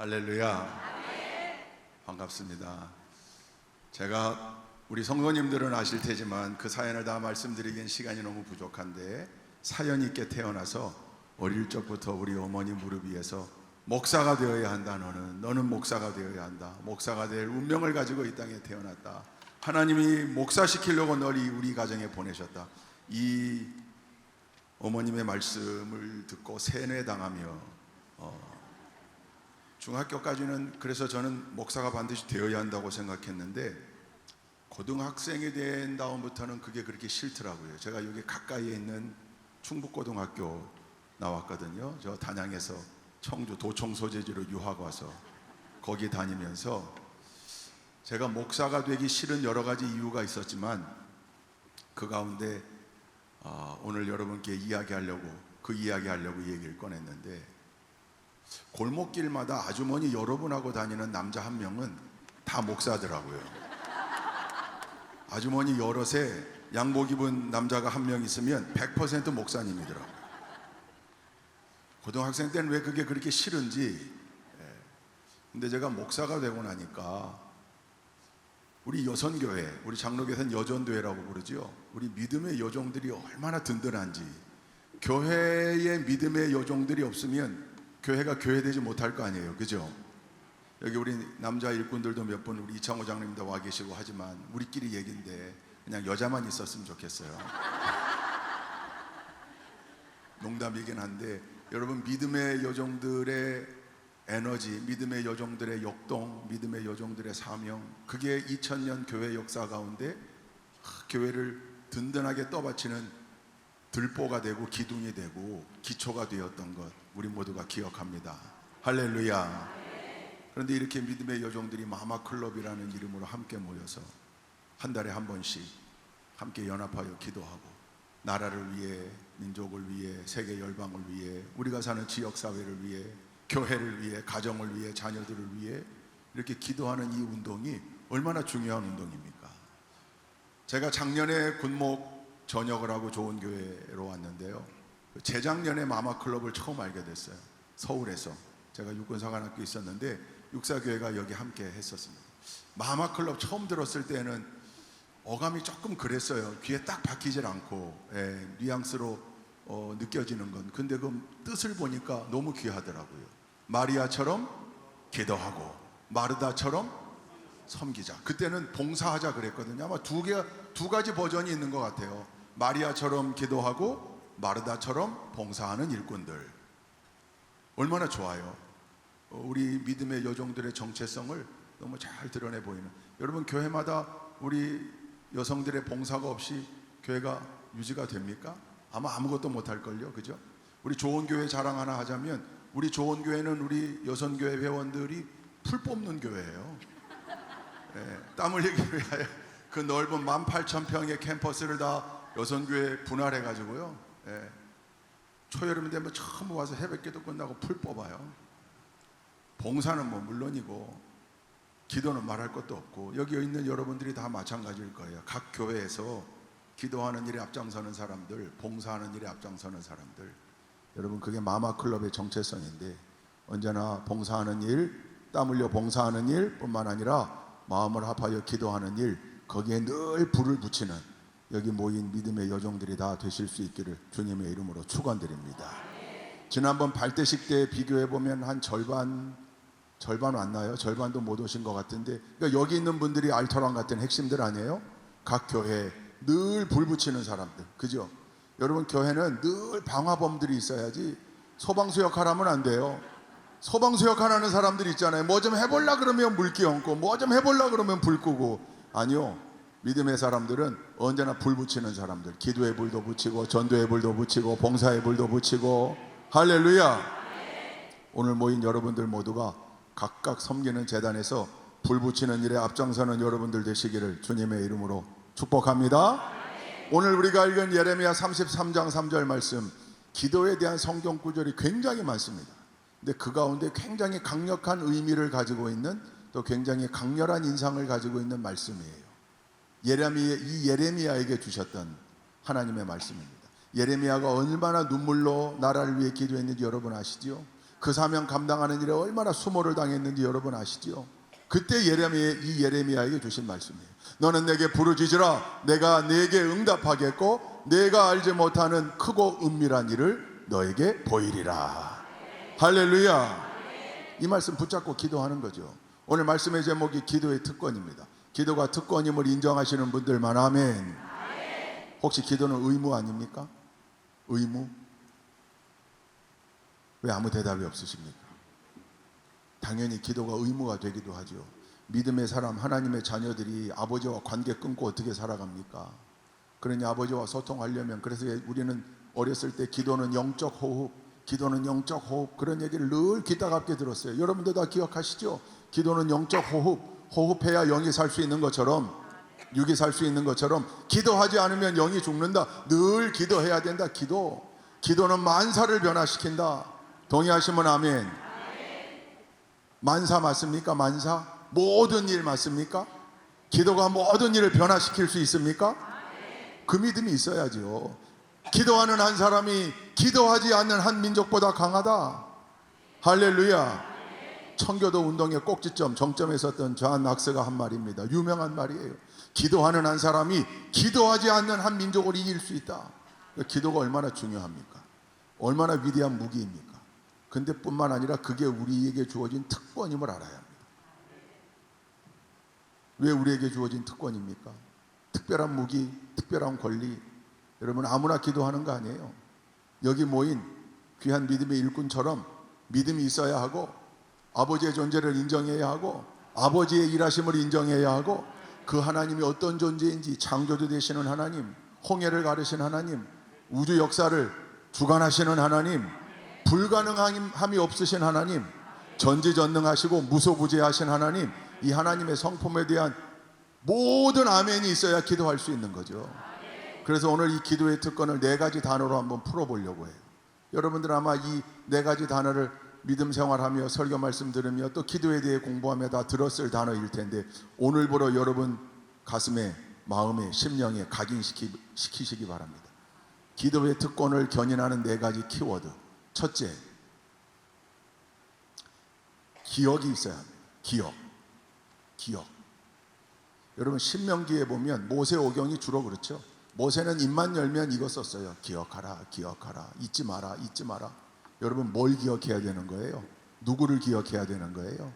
할렐루야. 반갑습니다. 제가 우리 성도님들은 아실 테지만 그 사연을 다 말씀드리기엔 시간이 너무 부족한데, 사연 있게 태어나서 어릴 적부터 우리 어머니 무릎 위에서 목사가 되어야 한다, 너는 목사가 되어야 한다, 목사가 될 운명을 가지고 이 땅에 태어났다, 하나님이 목사시키려고 너를 우리 가정에 보내셨다, 이 어머님의 말씀을 듣고 세뇌당하며 중학교까지는 그래서 저는 목사가 반드시 되어야 한다고 생각했는데, 고등학생이 된 다음부터는 그게 그렇게 싫더라고요. 제가 여기 가까이에 있는 충북고등학교 나왔거든요. 저 단양에서 청주 도청 소재지로 유학 와서 거기 다니면서 제가 목사가 되기 싫은 여러 가지 이유가 있었지만, 그 가운데 오늘 여러분께 이야기하려고 이 얘기를 꺼냈는데, 골목길마다 아주머니 여러분하고 다니는 남자 한 명은 다 목사더라고요. 아주머니 여럿에 양복 입은 남자가 한 명 있으면 100% 목사님이더라고요. 고등학생 때는 왜 그게 그렇게 싫은지. 근데 제가 목사가 되고 나니까 우리 여선교회, 우리 장로교회는 여전교회라고 부르죠. 우리 믿음의 여종들이 얼마나 든든한지. 교회에 믿음의 여종들이 없으면 교회가 교회되지 못할 거 아니에요, 그죠? 여기 우리 남자 일꾼들도 몇 분, 우리 이창호 장님도 와 계시고 하지만 우리끼리 얘기인데 그냥 여자만 있었으면 좋겠어요. 농담이긴 한데, 여러분, 믿음의 여종들의 에너지, 믿음의 여종들의 역동, 믿음의 여종들의 사명, 그게 2000년 교회 역사 가운데 교회를 든든하게 떠받치는 들보가 되고 기둥이 되고 기초가 되었던 것, 우리 모두가 기억합니다. 할렐루야. 그런데 이렇게 믿음의 여종들이 마마클럽이라는 이름으로 함께 모여서 한 달에 한 번씩 함께 연합하여 기도하고, 나라를 위해, 민족을 위해, 세계 열방을 위해, 우리가 사는 지역사회를 위해, 교회를 위해, 가정을 위해, 자녀들을 위해 이렇게 기도하는 이 운동이 얼마나 중요한 운동입니까? 제가 작년에 군목 전역을 하고 좋은 교회로 왔는데요, 재작년에 마마클럽을 처음 알게 됐어요. 서울에서 제가 육군사관학교 있었는데 육사교회가 여기 함께 했었습니다. 마마클럽 처음 들었을 때는 어감이 조금 그랬어요. 귀에 딱 박히질 않고, 뉘앙스로 느껴지는 건. 근데 그 뜻을 보니까 너무 귀하더라고요. 마리아처럼 기도하고 마르다처럼 섬기자. 그때는 봉사하자 그랬거든요. 아마 두 가지 버전이 있는 것 같아요. 마리아처럼 기도하고 마르다처럼 봉사하는 일꾼들. 얼마나 좋아요. 우리 믿음의 여종들의 정체성을 너무 잘 드러내 보이는. 여러분, 교회마다 우리 여성들의 봉사가 없이 교회가 유지가 됩니까? 아마 아무것도 못할걸요, 그죠? 우리 좋은 교회 자랑 하나 하자면, 우리 좋은 교회는 우리 여선교회 회원들이 풀 뽑는 교회예요. 땀 흘리기 위하여 그 넓은 18,000평의 캠퍼스를 다 여선교회 분할해가지고요, 초여름 되면 처음 와서 새벽기도 끝나고 풀 뽑아요. 봉사는 뭐 물론이고 기도는 말할 것도 없고, 여기 있는 여러분들이 다 마찬가지일 거예요. 각 교회에서 기도하는 일에 앞장서는 사람들, 봉사하는 일에 앞장서는 사람들. 여러분, 그게 마마클럽의 정체성인데, 언제나 봉사하는 일, 땀 흘려 봉사하는 일 뿐만 아니라 마음을 합하여 기도하는 일, 거기에 늘 불을 붙이는 여기 모인 믿음의 여종들이 다 되실 수 있기를 주님의 이름으로 축원드립니다. 지난번 발대식 때 비교해 보면 한 절반 왔나요? 절반도 못 오신 것 같은데, 그러니까 여기 있는 분들이 알토란 같은 핵심들 아니에요? 각 교회에 늘 불 붙이는 사람들, 그죠? 여러분, 교회는 늘 방화범들이 있어야지 소방수 역할하면 안 돼요. 소방수 역할하는 사람들이 있잖아요. 뭐 좀 해보려 그러면 물 끼얹고, 뭐 좀 해보려 그러면 불 끄고. 아니요, 믿음의 사람들은 언제나 불 붙이는 사람들. 기도의 불도 붙이고, 전도의 불도 붙이고, 봉사의 불도 붙이고. 할렐루야. 오늘 모인 여러분들 모두가 각각 섬기는 제단에서 불 붙이는 일에 앞장서는 여러분들 되시기를 주님의 이름으로 축복합니다. 오늘 우리가 읽은 예레미야 33장 3절 말씀, 기도에 대한 성경 구절이 굉장히 많습니다. 근데 그 가운데 굉장히 강력한 의미를 가지고 있는, 또 굉장히 강렬한 인상을 가지고 있는 말씀이에요. 예레미야에게 주셨던 하나님의 말씀입니다. 예레미야가 얼마나 눈물로 나라를 위해 기도했는지 여러분 아시죠? 그 사명 감당하는 일에 얼마나 수모를 당했는지 여러분 아시죠? 그때 이 예레미야에게 주신 말씀이에요. 너는 내게 부르짖으라. 내가 네게 응답하겠고 내가 알지 못하는 크고 은밀한 일을 너에게 보이리라. 할렐루야. 이 말씀 붙잡고 기도하는 거죠. 오늘 말씀의 제목이 기도의 특권입니다. 기도가 특권임을 인정하시는 분들만 아멘. 혹시 기도는 의무 아닙니까? 의무? 왜 아무 대답이 없으십니까? 당연히 기도가 의무가 되기도 하죠. 믿음의 사람, 하나님의 자녀들이 아버지와 관계 끊고 어떻게 살아갑니까? 그러니 아버지와 소통하려면, 그래서 우리는 어렸을 때 기도는 영적 호흡, 기도는 영적 호흡, 그런 얘기를 늘 귀따갑게 들었어요. 여러분들 다 기억하시죠? 기도는 영적 호흡, 호흡해야 영이 살 수 있는 것처럼, 육이 살 수 있는 것처럼 기도하지 않으면 영이 죽는다. 늘 기도해야 된다. 기도는 만사를 변화시킨다. 동의하시면 아멘. 만사 맞습니까? 만사? 모든 일 맞습니까? 기도가 모든 일을 변화시킬 수 있습니까? 그 믿음이 있어야죠. 기도하는 한 사람이 기도하지 않는 한 민족보다 강하다. 할렐루야. 청교도 운동의 꼭지점, 정점에 섰던 존 낙스가 한 말입니다. 유명한 말이에요. 기도하는 한 사람이 기도하지 않는 한 민족을 이길 수 있다. 기도가 얼마나 중요합니까? 얼마나 위대한 무기입니까? 근데 뿐만 아니라 그게 우리에게 주어진 특권임을 알아야 합니다. 왜 우리에게 주어진 특권입니까? 특별한 무기, 특별한 권리. 여러분, 아무나 기도하는 거 아니에요. 여기 모인 귀한 믿음의 일꾼처럼 믿음이 있어야 하고, 아버지의 존재를 인정해야 하고, 아버지의 일하심을 인정해야 하고, 그 하나님이 어떤 존재인지, 창조주 되시는 하나님, 홍해를 가르신 하나님, 우주 역사를 주관하시는 하나님, 불가능함이 없으신 하나님, 전지전능하시고 무소부재하신 하나님, 이 하나님의 성품에 대한 모든 아멘이 있어야 기도할 수 있는 거죠. 그래서 오늘 이 기도의 특권을 4가지 단어로 한번 풀어보려고 해요. 여러분들 아마 이 4가지 단어를 믿음 생활하며 설교 말씀 들으며 또 기도에 대해 공부하며 다 들었을 단어일 텐데, 오늘부로 여러분 가슴에, 마음에, 심령에 각인시키시기 바랍니다. 기도의 특권을 견인하는 4가지 키워드. 첫째, 기억이 있어야 합니다. 기억. 여러분, 신명기에 보면 모세오경이 주로 그렇죠. 모세는 입만 열면 이거 썼어요. 기억하라, 잊지 마라. 여러분, 뭘 기억해야 되는 거예요? 누구를 기억해야 되는 거예요?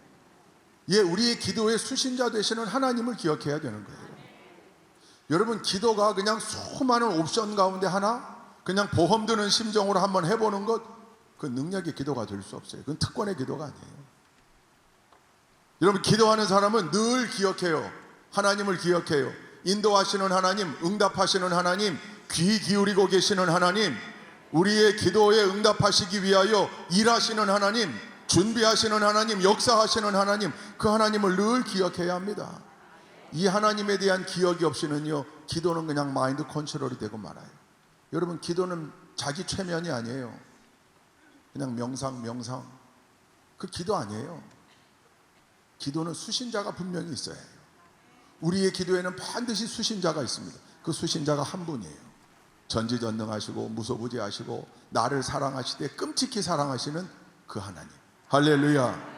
우리의 기도의 수신자 되시는 하나님을 기억해야 되는 거예요. 여러분, 기도가 그냥 수많은 옵션 가운데 하나, 그냥 보험 드는 심정으로 한번 해보는 것, 그 능력의 기도가 될 수 없어요. 그건 특권의 기도가 아니에요. 여러분, 기도하는 사람은 늘 기억해요. 하나님을 기억해요. 인도하시는 하나님, 응답하시는 하나님, 귀 기울이고 계시는 하나님, 우리의 기도에 응답하시기 위하여 일하시는 하나님, 준비하시는 하나님, 역사하시는 하나님, 그 하나님을 늘 기억해야 합니다. 이 하나님에 대한 기억이 없이는요, 기도는 그냥 마인드 컨트롤이 되고 말아요. 여러분, 기도는 자기 최면이 아니에요. 그냥 명상. 그 기도 아니에요. 기도는 수신자가 분명히 있어야 해요. 우리의 기도에는 반드시 수신자가 있습니다. 그 수신자가 한 분이에요. 전지전능하시고 무소부재하시고 나를 사랑하시되 끔찍히 사랑하시는 그 하나님. 할렐루야.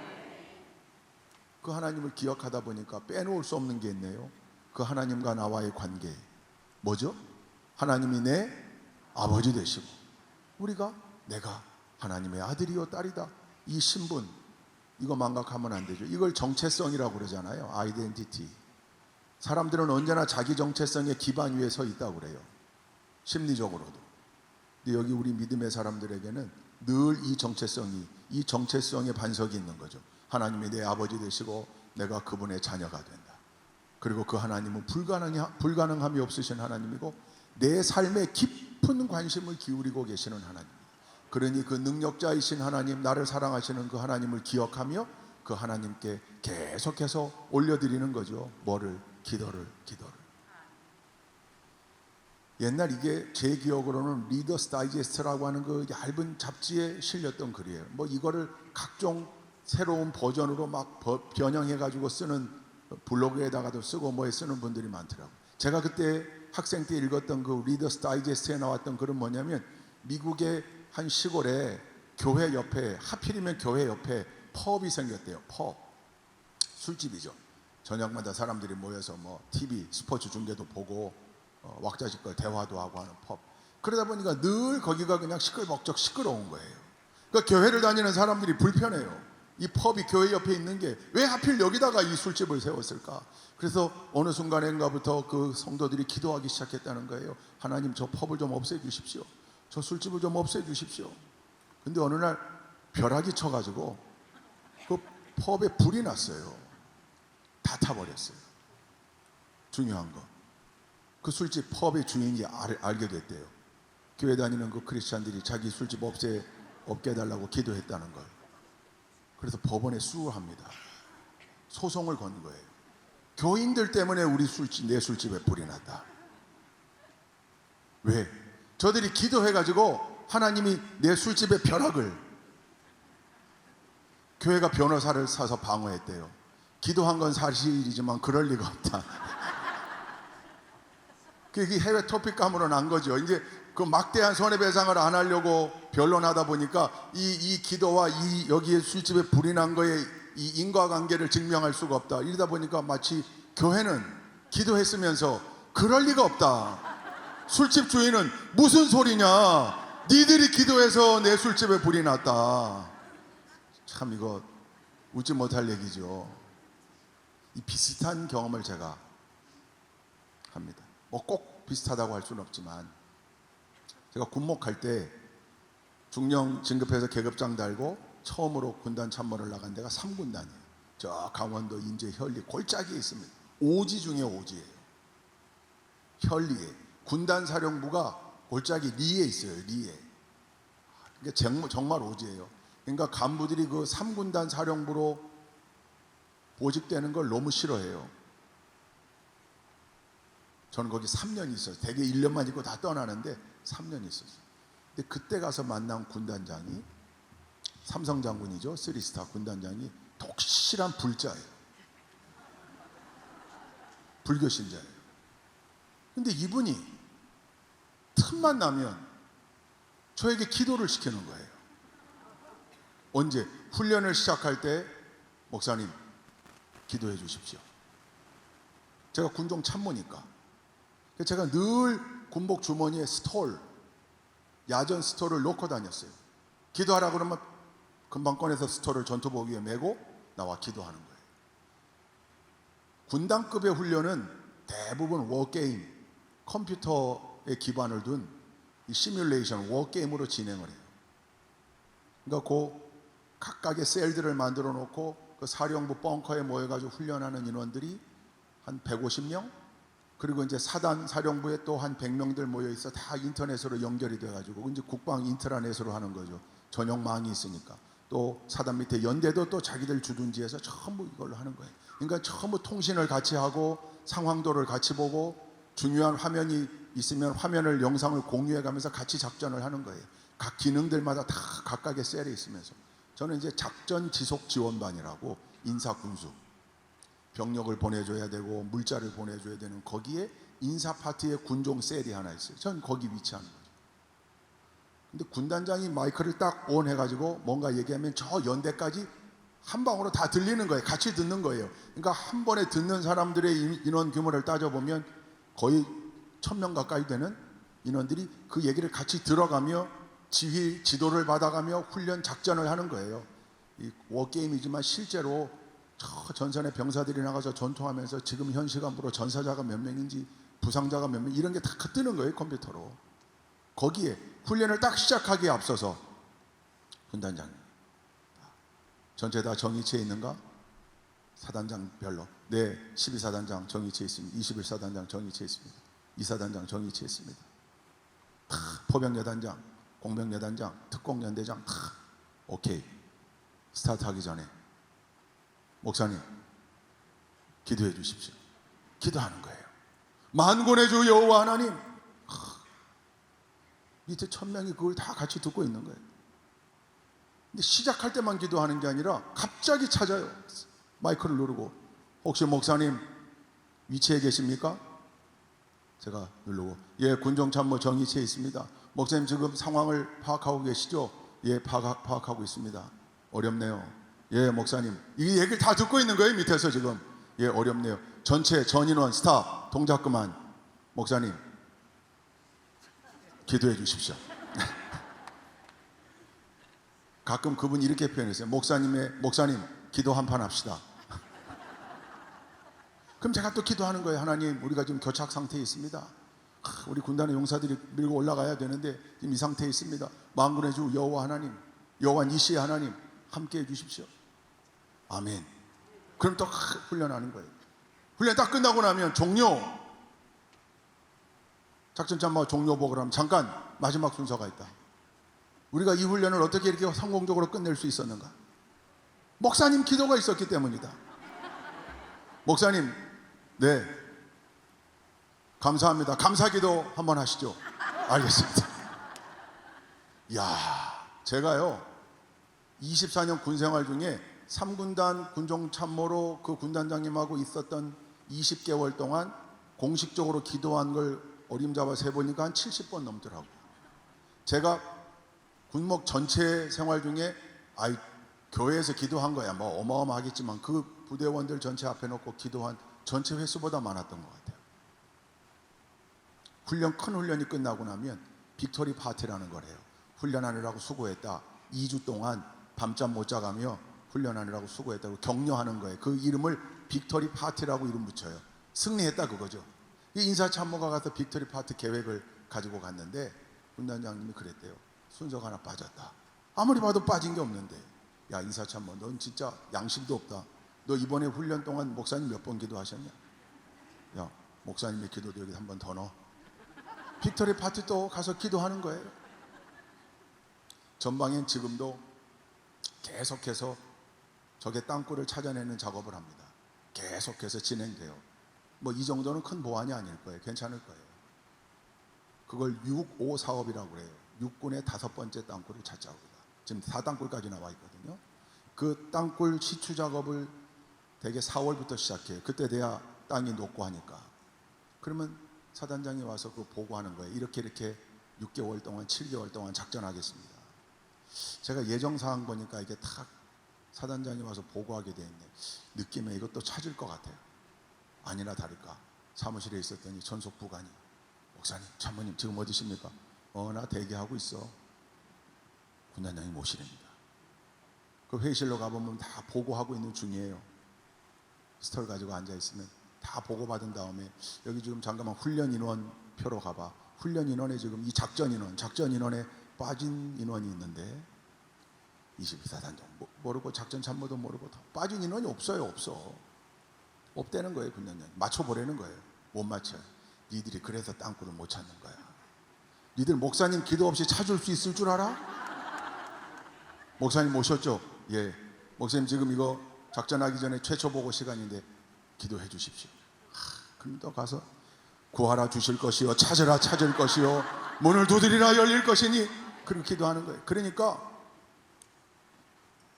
그 하나님을 기억하다 보니까 빼놓을 수 없는 게 있네요. 그 하나님과 나와의 관계. 뭐죠? 하나님이 내 아버지 되시고 내가 하나님의 아들이요 딸이다. 이 신분, 이거 망각하면 안 되죠. 이걸 정체성이라고 그러잖아요. 아이덴티티. 사람들은 언제나 자기 정체성의 기반 위에 서 있다고 그래요. 심리적으로도. 근데 여기 우리 믿음의 사람들에게는 늘 이 정체성의 반석이 있는 거죠. 하나님이 내 아버지 되시고 내가 그분의 자녀가 된다. 그리고 그 하나님은 불가능함이 없으신 하나님이고 내 삶에 깊은 관심을 기울이고 계시는 하나님. 그러니 그 능력자이신 하나님, 나를 사랑하시는 그 하나님을 기억하며 그 하나님께 계속해서 올려드리는 거죠. 뭐를? 기도를. 옛날 이게 제 기억으로는 리더스 다이제스트라고 하는 그 얇은 잡지에 실렸던 글이에요. 뭐 이거를 각종 새로운 버전으로 막 변형해가지고 쓰는, 블로그에다가도 쓰고 뭐에 쓰는 분들이 많더라고요. 제가 그때 학생 때 읽었던 그 리더스 다이제스트에 나왔던 글은 뭐냐면, 미국의 한 시골에 교회 옆에, 하필이면 교회 옆에 펍이 생겼대요. 펍, 술집이죠. 저녁마다 사람들이 모여서 뭐 TV 스포츠 중계도 보고 왁자지껄 대화도 하고 하는 펍. 그러다 보니까 늘 거기가 그냥 시끌벅적 시끄러운 거예요. 그러니까 교회를 다니는 사람들이 불편해요. 이 펍이 교회 옆에 있는 게 왜 하필 여기다가 이 술집을 세웠을까? 그래서 어느 순간인가부터 그 성도들이 기도하기 시작했다는 거예요. 하나님, 저 펍을 좀 없애주십시오. 저 술집을 좀 없애주십시오. 근데 어느 날 벼락이 쳐가지고 그 펍에 불이 났어요. 다 타버렸어요. 중요한 거, 그 술집 펍의 주인이 알게 됐대요. 교회 다니는 그 크리스찬들이 자기 술집 없게 해달라고 기도했다는 걸. 그래서 법원에 수합니다. 소송을 건 거예요. 교인들 때문에 내 술집에 불이 났다. 왜? 저들이 기도해가지고 하나님이 내 술집의 벼락을, 교회가 변호사를 사서 방어했대요. 기도한 건 사실이지만 그럴 리가 없다. 그게 해외 토픽감으로 난 거죠. 이제 그 막대한 손해배상을 안 하려고 변론하다 보니까 이 기도와 여기에 술집에 불이 난 거에 이 인과관계를 증명할 수가 없다. 이러다 보니까 마치 교회는 기도했으면서 그럴 리가 없다. 술집 주인은 무슨 소리냐? 니들이 기도해서 내 술집에 불이 났다. 참 이거 웃지 못할 얘기죠. 이 비슷한 경험을 제가 합니다. 뭐 꼭 비슷하다고 할 수는 없지만, 제가 군목할 때 중령 진급해서 계급장 달고 처음으로 군단 참모를 나간 데가 3군단이에요. 저 강원도 인제 현리 골짜기에 있습니다. 오지 중에 오지예요. 현리에 군단 사령부가 골짜기 리에 있어요. 리에. 그러니까 정말 오지예요. 그러니까 간부들이 그 3군단 사령부로 보직되는 걸 너무 싫어해요. 저는 거기 3년 있었어요. 대개 1년만 있고 다 떠나는데 3년 있었어요. 근데 그때 가서 만난 군단장이, 삼성장군이죠. 3스타 군단장이 독실한 불자예요. 불교 신자예요. 근데 이분이 틈만 나면 저에게 기도를 시키는 거예요. 언제? 훈련을 시작할 때, 목사님 기도해 주십시오. 제가 군종 참모니까 제가 늘 군복 주머니에 야전 스톨을 놓고 다녔어요. 기도하라 그러면 금방 꺼내서 스톨을 전투복 위에 메고 나와 기도하는 거예요. 군단급의 훈련은 대부분 워게임, 컴퓨터에 기반을 둔 이 시뮬레이션, 워게임으로 진행을 해요. 그러니까 그 각각의 셀들을 만들어 놓고 그 사령부 벙커에 모여가지고 훈련하는 인원들이 한 150명, 그리고 이제 사단 사령부에 또 한 100명들 모여 있어 다 인터넷으로 연결이 돼가지고 이제 국방 인트라넷으로 하는 거죠. 전용망이 있으니까. 또 사단 밑에 연대도 또 자기들 주둔지에서 전부 이걸로 하는 거예요. 그러니까 전부 통신을 같이 하고 상황도를 같이 보고 중요한 화면이 있으면 화면을, 영상을 공유해가면서 같이 작전을 하는 거예요. 각 기능들마다 다 각각의 셀이 있으면서. 저는 이제 작전 지속 지원반이라고, 인사 군수, 병력을 보내줘야 되고 물자를 보내줘야 되는 거기에 인사 파트의 군종 셀이 하나 있어요. 저는 거기 위치하는 거죠. 근데 군단장이 마이크를 딱 온 해가지고 뭔가 얘기하면 저 연대까지 한 방으로 다 들리는 거예요. 같이 듣는 거예요. 그러니까 한 번에 듣는 사람들의 인원 규모를 따져보면 거의 1000명 가까이 되는 인원들이 그 얘기를 같이 들어가며 지휘, 지도를 받아가며 훈련 작전을 하는 거예요. 이 워게임이지만 실제로 저 전선의 병사들이 나가서 전투하면서 지금 현 시간으로 전사자가 몇 명인지 부상자가 몇 명, 이런 게 다 뜨는 거예요, 컴퓨터로. 거기에 훈련을 딱 시작하기에 앞서서 군단장님, 전체 다 정위치에 있는가? 사단장별로. 네, 12사단장 정위치에 있습니다. 21사단장 정위치에 있습니다. 2사단장 정위치에 있습니다. 다 포병여단장, 공병여단장, 특공연대장 다 오케이. 스타트하기 전에 목사님 기도해 주십시오. 기도하는 거예요. 만군의 주 여호와 하나님. 밑에 1000명이 그걸 다 같이 듣고 있는 거예요. 근데 시작할 때만 기도하는 게 아니라 갑자기 찾아요. 마이크를 누르고, 혹시 목사님 위치에 계십니까? 제가 누르고, 예, 군종참모 정위치에 있습니다. 목사님 지금 상황을 파악하고 계시죠? 예, 파악하고 있습니다. 어렵네요. 예, 목사님. 이 얘기를 다 듣고 있는 거예요, 밑에서 지금. 예, 어렵네요. 전체 전인원 스탑, 동작 그만. 목사님, 기도해 주십시오. 가끔 그분이 이렇게 표현했어요. 목사님, 기도 한판 합시다. 그럼 제가 또 기도하는 거예요. 하나님, 우리가 지금 교착 상태에 있습니다. 우리 군단의 용사들이 밀고 올라가야 되는데 지금 이 상태에 있습니다. 만군의 주 여호와 하나님, 여호와 니시의 하나님 함께 해주십시오. 아멘. 그럼 또 훈련하는 거예요. 훈련 딱 끝나고 나면 종료, 작전 짬마 종료복을 하면 잠깐 마지막 순서가 있다. 우리가 이 훈련을 어떻게 이렇게 성공적으로 끝낼 수 있었는가? 목사님 기도가 있었기 때문이다. 목사님, 네, 감사합니다. 감사기도 한번 하시죠. 알겠습니다. 야, 제가요 24년 군생활 중에 3군단 군종참모로 그 군단장님하고 있었던 20개월 동안 공식적으로 기도한 걸 어림잡아 세보니까 한 70번 넘더라고요. 제가 군목 전체 생활 중에 교회에서 기도한 거야 뭐 어마어마하겠지만 그 부대원들 전체 앞에 놓고 기도한 전체 횟수보다 많았던 것 같아요. 큰 훈련이 끝나고 나면 빅토리 파티라는 거래요. 훈련하느라고 수고했다. 2주 동안 밤잠 못 자가며 훈련하느라고 수고했다고 격려하는 거예요. 그 이름을 빅토리 파티라고 이름 붙여요. 승리했다 그거죠. 이 인사참모가 가서 빅토리 파티 계획을 가지고 갔는데 군단장님이 그랬대요. 순서가 하나 빠졌다. 아무리 봐도 빠진 게 없는데, 야 인사참모, 넌 진짜 양심도 없다. 너 이번에 훈련 동안 목사님 몇 번 기도하셨냐? 야, 목사님의 기도도 여기 한 번 더 넣어. 빅토리 파티 또 가서 기도하는 거예요. 전방엔 지금도 계속해서 적의 땅굴을 찾아내는 작업을 합니다. 계속해서 진행돼요. 뭐 이 정도는 큰 보안이 아닐 거예요. 괜찮을 거예요. 그걸 6.5 사업이라고 그래요. 육군의 5번째 땅굴을 찾자고 합니다. 지금 4땅굴까지 나와 있거든요. 그 땅굴 시추 작업을 대개 4월부터 시작해요. 그때 돼야 땅이 녹고 하니까. 그러면 사단장이 와서 그거 보고하는 거예요. 이렇게 6개월 동안 7개월 동안 작전하겠습니다. 제가 예정사항 보니까 이게 탁 사단장이 와서 보고하게 돼 있네. 느낌에 이것도 찾을 것 같아요. 아니나 다를까 사무실에 있었더니 전속 부관이, 목사님, 참모님 지금 어디십니까? 나 대기하고 있어. 군단장이 모시랍니다. 그 회의실로 가보면 다 보고하고 있는 중이에요. 스톨 가지고 앉아있으면 다 보고받은 다음에 여기 지금 잠깐만 훈련 인원 표로 가봐. 훈련 인원에 지금 이 작전 인원에 빠진 인원이 있는데 24단장 모르고 작전 참모도 모르고 빠진 인원이 없어요. 없대는 거예요. 군단장이 맞춰보라는 거예요. 못 맞춰요. 니들이 그래서 땅굴을 못 찾는 거야. 니들 목사님 기도 없이 찾을 수 있을 줄 알아? 목사님 오셨죠? 예. 목사님 지금 이거 작전하기 전에 최초 보고 시간인데 기도해 주십시오. 그럼 또 가서 구하라 주실 것이요, 찾으라 찾을 것이요, 문을 두드리라 열릴 것이니, 그렇게 기도하는 거예요. 그러니까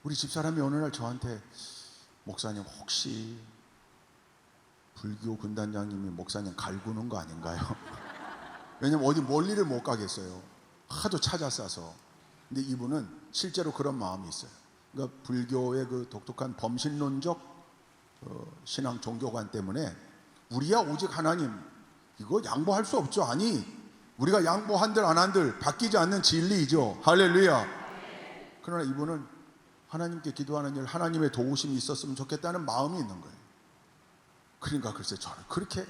우리 집사람이 어느 날 저한테, 목사님 혹시 불교 군단장님이 목사님 갈구는 거 아닌가요? 왜냐면 어디 멀리를 못 가겠어요. 하도 찾아싸서. 근데 이분은 실제로 그런 마음이 있어요. 그러니까 불교의 그 독특한 범신론적 신앙 종교관 때문에 우리야 오직 하나님, 이거 양보할 수 없죠. 아니, 우리가 양보한들 안 한들 바뀌지 않는 진리이죠. 할렐루야. 그러나 이분은 하나님께 기도하는 일, 하나님의 도우심이 있었으면 좋겠다는 마음이 있는 거예요. 그러니까 글쎄 저는 그렇게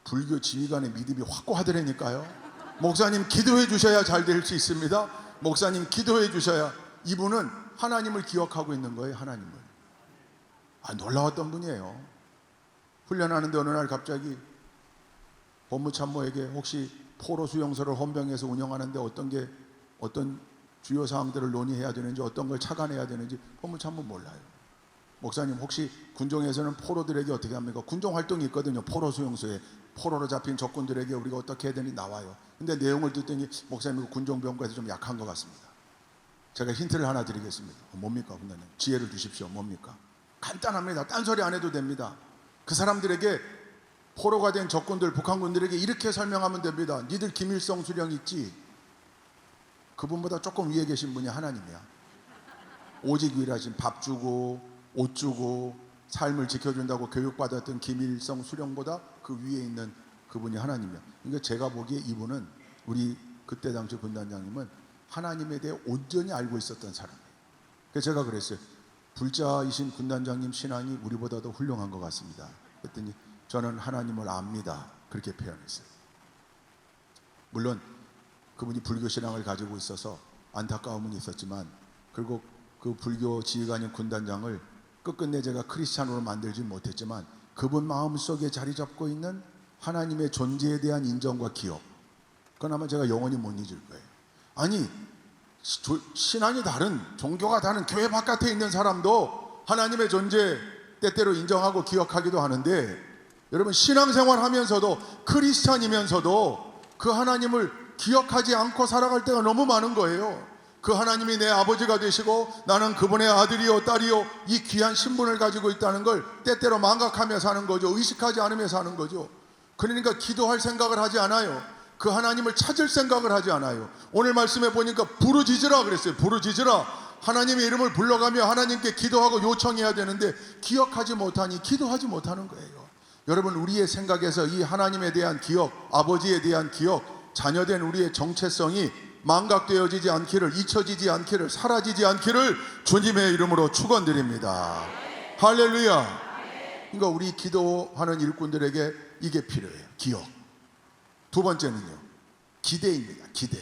불교 지휘관의 믿음이 확고하더라니까요. 목사님 기도해 주셔야 잘 될 수 있습니다. 목사님 기도해 주셔야. 이분은 하나님을 기억하고 있는 거예요. 하나님을. 놀라웠던 분이에요. 훈련하는데 어느 날 갑자기 법무참모에게 혹시 포로 수용소를 헌병에서 운영하는데 어떤 주요 사항들을 논의해야 되는지, 어떤 걸 차관해야 되는지 법무참모 몰라요. 목사님 혹시 군종에서는 포로들에게 어떻게 합니까? 군종 활동이 있거든요. 포로 수용소에 포로로 잡힌 적군들에게 우리가 어떻게 해야 되는지 나와요. 근데 내용을 듣더니 목사님 군종병과에서 좀 약한 것 같습니다. 제가 힌트를 하나 드리겠습니다. 뭡니까? 군단님 지혜를 주십시오. 뭡니까? 간단합니다. 딴소리 안 해도 됩니다. 그 사람들에게, 포로가 된 적군들, 북한군들에게 이렇게 설명하면 됩니다. 니들 김일성 수령 있지? 그분보다 조금 위에 계신 분이 하나님이야. 오직 유일하신 밥 주고 옷 주고 삶을 지켜준다고 교육받았던 김일성 수령보다 그 위에 있는 그분이 하나님이야. 그러니까 제가 보기에 이분은, 우리 그때 당시 군단장님은 하나님에 대해 온전히 알고 있었던 사람이에요. 그래서 제가 그랬어요. 불자이신 군단장님 신앙이 우리보다 더 훌륭한 것 같습니다. 그랬더니 저는 하나님을 압니다, 그렇게 표현했어요. 물론 그분이 불교 신앙을 가지고 있어서 안타까움은 있었지만, 그리고 그 불교 지휘관인 군단장을 끝끝내 제가 크리스찬으로 만들지 못했지만, 그분 마음속에 자리 잡고 있는 하나님의 존재에 대한 인정과 기억, 그건 아마 제가 영원히 못 잊을 거예요. 아니, 신앙이 다른, 종교가 다른 교회 바깥에 있는 사람도 하나님의 존재 때때로 인정하고 기억하기도 하는데, 여러분 신앙생활 하면서도, 크리스찬이면서도 그 하나님을 기억하지 않고 살아갈 때가 너무 많은 거예요. 그 하나님이 내 아버지가 되시고 나는 그분의 아들이요 딸이요, 이 귀한 신분을 가지고 있다는 걸 때때로 망각하며 사는 거죠. 의식하지 않으며 사는 거죠. 그러니까 기도할 생각을 하지 않아요. 그 하나님을 찾을 생각을 하지 않아요. 오늘 말씀에 보니까 부르짖으라 그랬어요. 부르짖으라. 하나님의 이름을 불러가며 하나님께 기도하고 요청해야 되는데 기억하지 못하니 기도하지 못하는 거예요. 여러분, 우리의 생각에서 이 하나님에 대한 기억, 아버지에 대한 기억, 자녀된 우리의 정체성이 망각되어지지 않기를, 잊혀지지 않기를, 사라지지 않기를 주님의 이름으로 축원드립니다. 할렐루야. 그러니까 우리 기도하는 일꾼들에게 이게 필요해요. 기억. 두 번째는요, 기대입니다. 기대.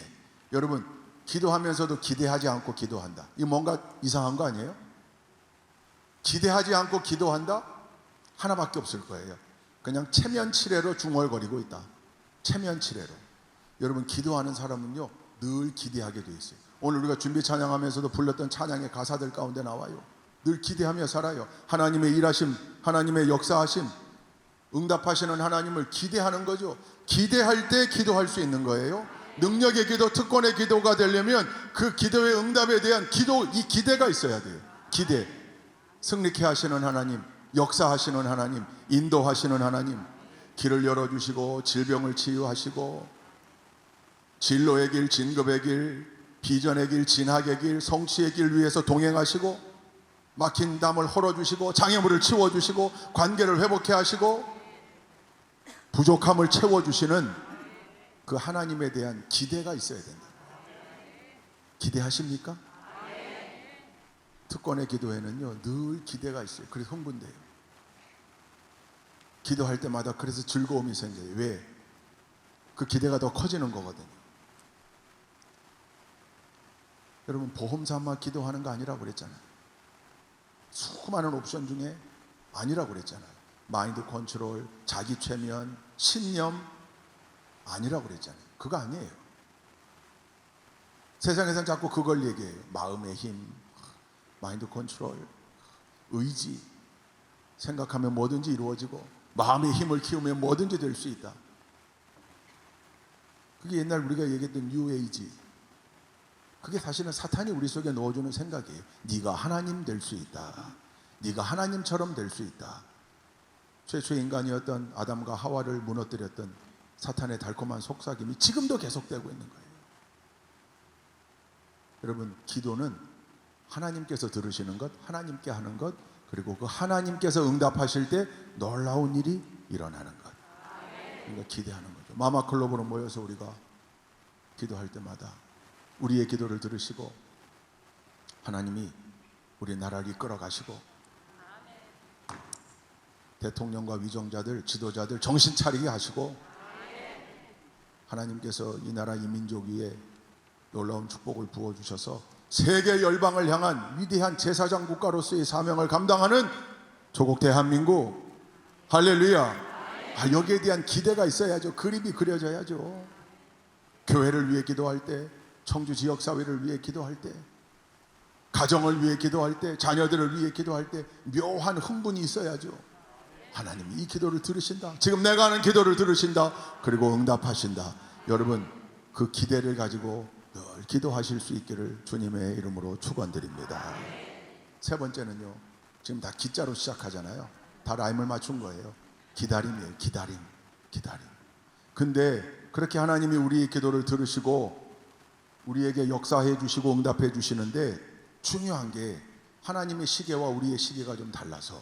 여러분, 기도하면서도 기대하지 않고 기도한다. 이거 뭔가 이상한 거 아니에요? 기대하지 않고 기도한다? 하나밖에 없을 거예요. 그냥 체면치레로 중얼거리고 있다. 체면치레로. 여러분, 기도하는 사람은요 늘 기대하게 돼 있어요. 오늘 우리가 준비 찬양하면서도 불렀던 찬양의 가사들 가운데 나와요. 늘 기대하며 살아요. 하나님의 일하심, 하나님의 역사하심, 응답하시는 하나님을 기대하는 거죠. 기대할 때 기도할 수 있는 거예요. 능력의 기도, 특권의 기도가 되려면 그 기도의 응답에 대한 기도, 이 기대가 있어야 돼요. 기대. 승리케 하시는 하나님, 역사하시는 하나님, 인도하시는 하나님, 길을 열어주시고 질병을 치유하시고 진로의 길, 진급의 길, 비전의 길, 진학의 길, 성취의 길 위해서 동행하시고 막힌 담을 헐어주시고 장애물을 치워주시고 관계를 회복해 하시고 부족함을 채워주시는 그 하나님에 대한 기대가 있어야 된다. 기대하십니까? 특권의 기도에는요 늘 기대가 있어요. 그래서 흥분돼요. 기도할 때마다 그래서 즐거움이 생겨요. 왜? 그 기대가 더 커지는 거거든요. 여러분, 보험 삼아 기도하는 거 아니라고 그랬잖아요. 수많은 옵션 중에 아니라고 그랬잖아요. 마인드 컨트롤, 자기 최면, 신념 아니라고 그랬잖아요. 그거 아니에요. 세상에서는 자꾸 그걸 얘기해요. 마음의 힘, 마인드 컨트롤, 의지, 생각하면 뭐든지 이루어지고 마음의 힘을 키우면 뭐든지 될 수 있다. 그게 옛날 우리가 얘기했던 뉴에이지. 그게 사실은 사탄이 우리 속에 넣어주는 생각이에요. 네가 하나님 될 수 있다. 네가 하나님처럼 될 수 있다. 최초의 인간이었던 아담과 하와를 무너뜨렸던 사탄의 달콤한 속삭임이 지금도 계속되고 있는 거예요. 여러분, 기도는 하나님께서 들으시는 것, 하나님께 하는 것, 그리고 그 하나님께서 응답하실 때 놀라운 일이 일어나는 것. 그러니까 기대하는 거죠. 마마클럽으로 모여서 우리가 기도할 때마다 우리의 기도를 들으시고 하나님이 우리 나라를 이끌어 가시고 대통령과 위정자들, 지도자들 정신 차리게 하시고 하나님께서 이 나라 이 민족 위에 놀라운 축복을 부어주셔서 세계 열방을 향한 위대한 제사장 국가로서의 사명을 감당하는 조국 대한민국, 할렐루야. 여기에 대한 기대가 있어야죠. 그림이 그려져야죠. 교회를 위해 기도할 때, 청주 지역사회를 위해 기도할 때, 가정을 위해 기도할 때, 자녀들을 위해 기도할 때 묘한 흥분이 있어야죠. 하나님이 이 기도를 들으신다. 지금 내가 하는 기도를 들으신다. 그리고 응답하신다. 여러분, 그 기대를 가지고 늘 기도하실 수 있기를 주님의 이름으로 축원드립니다. 세 번째는요, 지금 다 기자로 시작하잖아요. 다 라임을 맞춘 거예요. 기다림이에요. 기다림, 기다림. 근데 그렇게 하나님이 우리의 기도를 들으시고 우리에게 역사해 주시고 응답해 주시는데, 중요한 게 하나님의 시계와 우리의 시계가 좀 달라서,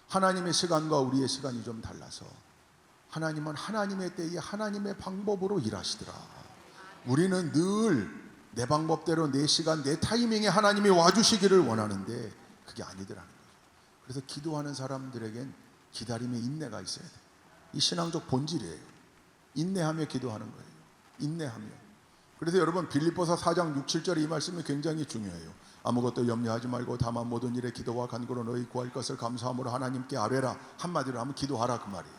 하나님의 시간과 우리의 시간이 좀 달라서, 하나님은 하나님의 때에 하나님의 방법으로 일하시더라. 우리는 늘 내 방법대로 내 시간 내 타이밍에 하나님이 와주시기를 원하는데 그게 아니더라는 거죠. 그래서 기도하는 사람들에겐 기다림의 인내가 있어야 돼요. 이 신앙적 본질이에요. 인내하며 기도하는 거예요. 인내하며. 그래서 여러분 빌립보서 4장 6, 7절의 이 말씀이 굉장히 중요해요. 아무것도 염려하지 말고 다만 모든 일에 기도와 간구로 너희 구할 것을 감사함으로 하나님께 아뢰라. 한마디로 하면 기도하라 그 말이에요.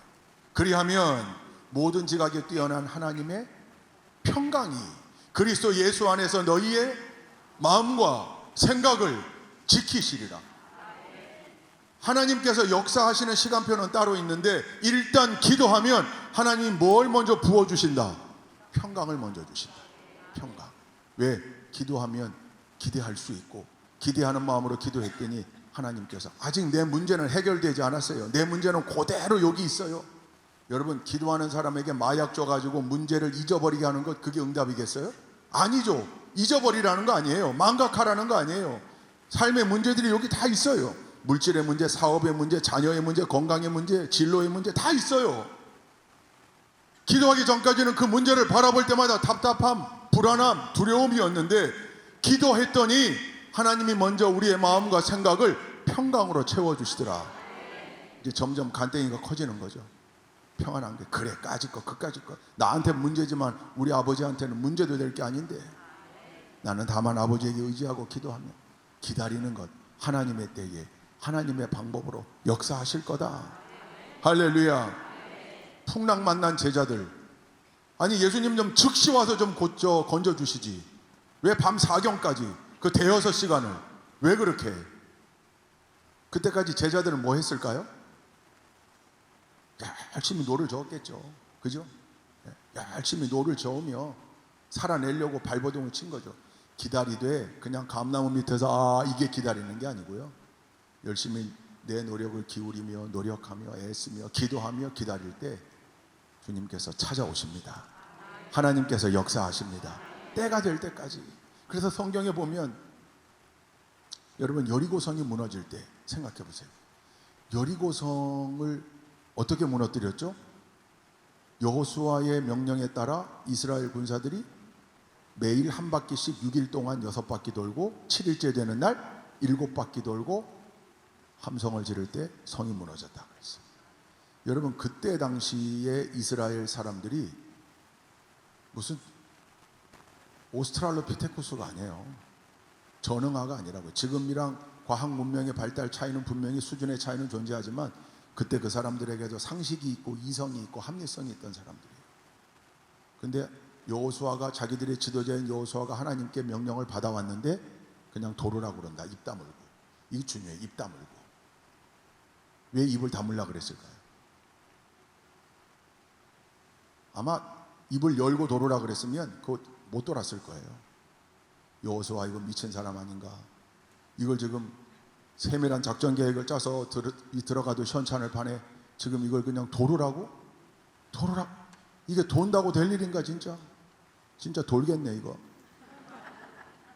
그리하면 모든 지각에 뛰어난 하나님의 평강이 그리스도 예수 안에서 너희의 마음과 생각을 지키시리라. 하나님께서 역사하시는 시간표는 따로 있는데 일단 기도하면 하나님이 뭘 먼저 부어주신다? 평강을 먼저 주신다. 평강. 왜? 기도하면 기대할 수 있고, 기대하는 마음으로 기도했더니 하나님께서 아직 내 문제는 해결되지 않았어요. 내 문제는 그대로 여기 있어요. 여러분 기도하는 사람에게 마약 줘가지고 문제를 잊어버리게 하는 것, 그게 응답이겠어요? 아니죠. 잊어버리라는 거 아니에요. 망각하라는 거 아니에요. 삶의 문제들이 여기 다 있어요. 물질의 문제, 사업의 문제, 자녀의 문제, 건강의 문제, 진로의 문제 다 있어요. 기도하기 전까지는 그 문제를 바라볼 때마다 답답함, 불안함, 두려움이었는데 기도했더니 하나님이 먼저 우리의 마음과 생각을 평강으로 채워주시더라. 이제 점점 간땡이가 커지는 거죠. 평안한 게 그래 까짓 거 그까짓 거 나한테 문제지만 우리 아버지한테는 문제도 될 게 아닌데 나는 다만 아버지에게 의지하고 기도하며 기다리는 것, 하나님의 때에 하나님의 방법으로 역사하실 거다. 할렐루야. 풍랑 만난 제자들, 아니 예수님 좀 즉시 와서 좀 건져주시지 왜 밤 4경까지 그 대여섯 시간을 왜 그렇게 해? 그때까지 제자들은 뭐 했을까요? 열심히 노를 저었겠죠. 그죠? 열심히 노를 저으며 살아내려고 발버둥을 친 거죠. 기다리되 그냥 감나무 밑에서 이게 기다리는 게 아니고요. 열심히 내 노력을 기울이며 노력하며 애쓰며 기도하며 기다릴 때 주님께서 찾아오십니다. 하나님께서 역사하십니다. 때가 될 때까지. 그래서 성경에 보면 여러분 여리고성이 무너질 때 생각해 보세요. 여리고성을 어떻게 무너뜨렸죠? 여호수아의 명령에 따라 이스라엘 군사들이 매일 한 바퀴씩 6일 동안 6바퀴 돌고 7일째 되는 날 7바퀴 돌고 함성을 지를 때 성이 무너졌다고 했어요. 여러분 그때 당시에 이스라엘 사람들이 무슨 오스트랄로피테쿠스가 아니에요. 전응아가 아니라고요. 지금이랑 과학 문명의 발달 차이는 분명히 수준의 차이는 존재하지만 그때 그 사람들에게도 상식이 있고 이성이 있고 합리성이 있던 사람들이에요. 근데 여호수아가 자기들의 지도자인 여호수아가 하나님께 명령을 받아왔는데 그냥 도르라고 그런다. 입 다물고. 이게 중요해요. 입 다물고. 왜 입을 다물라 그랬을까요? 아마 입을 열고 도르라 그랬으면 그거 못 돌았을 거예요. 여호수아 이거 미친 사람 아닌가? 이걸 지금 세밀한 작전 계획을 짜서 들어가도 현찬을 파네. 지금 이걸 그냥 도르라고? 도르라? 이게 돈다고 될 일인가 진짜? 진짜 돌겠네 이거.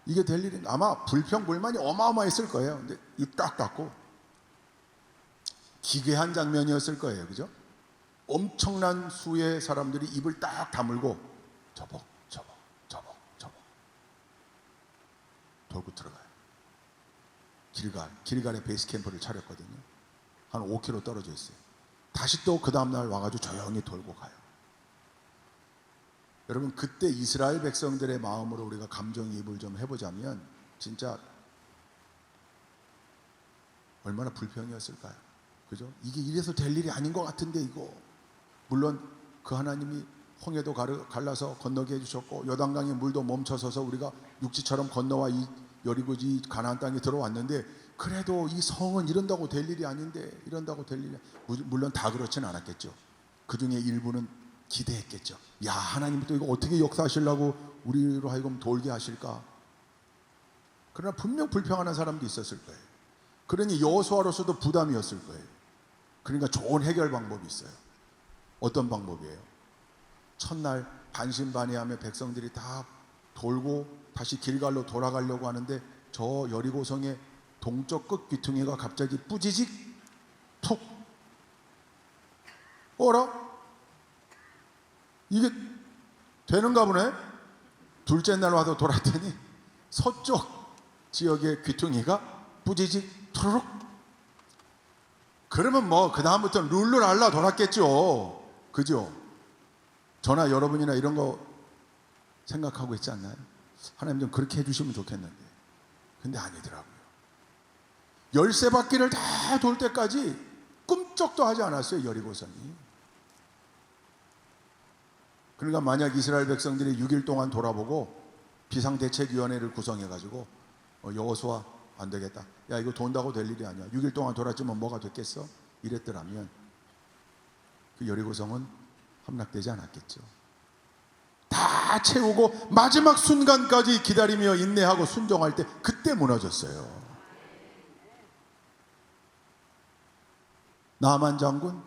이게 될 일인가? 아마 불평불만이 어마어마했을 거예요. 근데 입 딱 닫고 기괴한 장면이었을 거예요. 그죠? 엄청난 수의 사람들이 입을 딱 다물고 저벅 돌고 들어가요. 길갈에 베이스 캠프를 차렸거든요. 한 5km 떨어져 있어요. 다시 또 그 다음날 와가지고 조용히 돌고 가요. 여러분 그때 이스라엘 백성들의 마음으로 우리가 감정이입을 좀 해보자면 진짜 얼마나 불평이었을까요? 그죠? 이게 이래서 될 일이 아닌 것 같은데 이거. 물론 그 하나님이 홍해도 갈라서 건너게 해주셨고 요단강의 물도 멈춰서서 우리가 육지처럼 건너와 이 여리고지 가나안 땅에 들어왔는데 그래도 이 성은 이런다고 될 일이 아닌데 이런다고 될 일이 물론 다 그렇지는 않았겠죠. 그 중에 일부는 기대했겠죠. 야 하나님이 또 이거 어떻게 역사하시려고 우리로 하여금 돌게 하실까? 그러나 분명 불평하는 사람도 있었을 거예요. 그러니 여호수아로서도 부담이었을 거예요. 그러니까 좋은 해결 방법이 있어요. 어떤 방법이에요? 첫날 반신반의하며 백성들이 다 돌고 다시 길갈로 돌아가려고 하는데 저 여리고성의 동쪽 끝 귀퉁이가 갑자기 뿌지직 툭, 어라? 이게 되는가 보네. 둘째 날 와서 돌았더니 서쪽 지역의 귀퉁이가 뿌지직 투르륵. 그러면 뭐 그 다음부터는 룰루랄라 돌았겠죠. 그죠? 저나 여러분이나 이런 거 생각하고 있지 않나요? 하나님 좀 그렇게 해주시면 좋겠는데. 근데 아니더라고요. 13바퀴를 다 돌 때까지 꿈쩍도 하지 않았어요, 여리고성이. 그러니까 만약 이스라엘 백성들이 6일 동안 돌아보고 비상대책위원회를 구성해가지고 여호수아 안 되겠다, 야 이거 돈다고 될 일이 아니야, 6일 동안 돌았지만 뭐가 됐겠어? 이랬더라면 그 여리고성은 함락되지 않았겠죠. 다 채우고 마지막 순간까지 기다리며 인내하고 순종할 때 그때 무너졌어요. 나아만 장군,